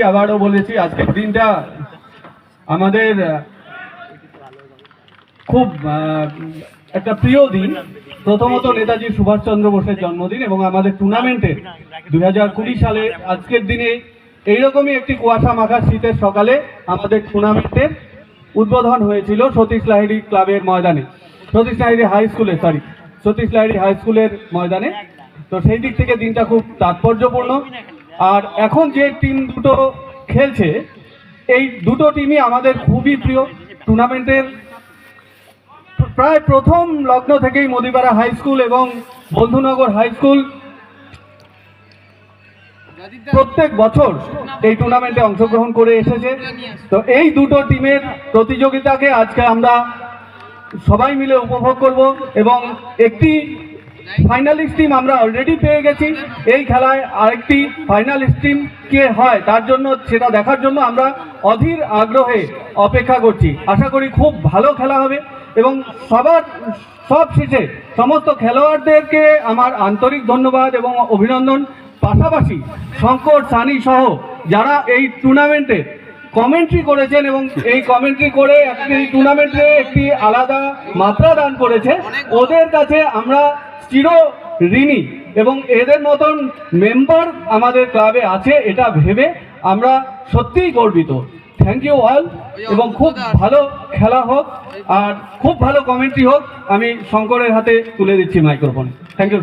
আবারও বলেছি আজকের দিনটা আমাদের খুব একটা প্রিয় দিন। প্রথমত নেতাজি সুভাষচন্দ্র বোসের জন্মদিন এবং আমাদের টুর্নামেন্টের 2020 সালে আজকের দিনে এইরকমই একটি কুয়াশা মাখা শীতের সকালে আমাদের টুর্নামেন্টের উদ্বোধন হয়েছিল সতীশ লাহিড়ী ক্লাবের ময়দানে, সতীশ লাহিড়ী হাই স্কুলের ময়দানে। তো সেই দিক থেকে দিনটা খুব তাৎপর্যপূর্ণ। আর এখন যে টিম দুটো খেলছে, এই দুটো টিমই আমাদের খুবই প্রিয়। টুর্নামেন্টের প্রায় প্রথম লগ্ন থেকেই মদিপাড়া হাই স্কুল এবং বন্ধুনগর হাই স্কুল প্রত্যেক বছর এই টুর্নামেন্টে অংশগ্রহণ করে এসেছে। তো এই দুটো টিমের প্রতিযোগিতাকে আজকে আমরা সবাই মিলে উপভোগ করব এবং একটি ফাইনালিস্ট টিম আমরা অলরেডি পেয়ে গেছি। এই খেলায় আরেকটি ফাইনালিস্ট টিম কে হয় তার জন্য, সেটা দেখার জন্য আমরা অধীর আগ্রহে অপেক্ষা করছি। আশা করি খুব ভালো খেলা হবে এবং সব শেষে সমস্ত খেলোয়াড়দেরকে আমার আন্তরিক ধন্যবাদ এবং অভিনন্দন। পাশাপাশি শঙ্কর সানি সহ যারা এই টুর্নামেন্টে কমেন্ট্রি করেছেন এবং এই কমেন্ট্রি করে একটি টুর্নামেন্টে একটি আলাদা মাত্রা দান করেছে, ওদের কাছে আমরা চির ঋণী এবং এদের মতন মেম্বার আমাদের ক্লাবে আছে এটা ভেবে আমরা সত্যিই গর্বিত। থ্যাংক ইউ অল এবং খুব ভালো খেলা হোক আর খুব ভালো কমেন্ট্রি হোক। আমি শঙ্করের হাতে তুলে দিচ্ছি মাইক্রোফোন। Thank you.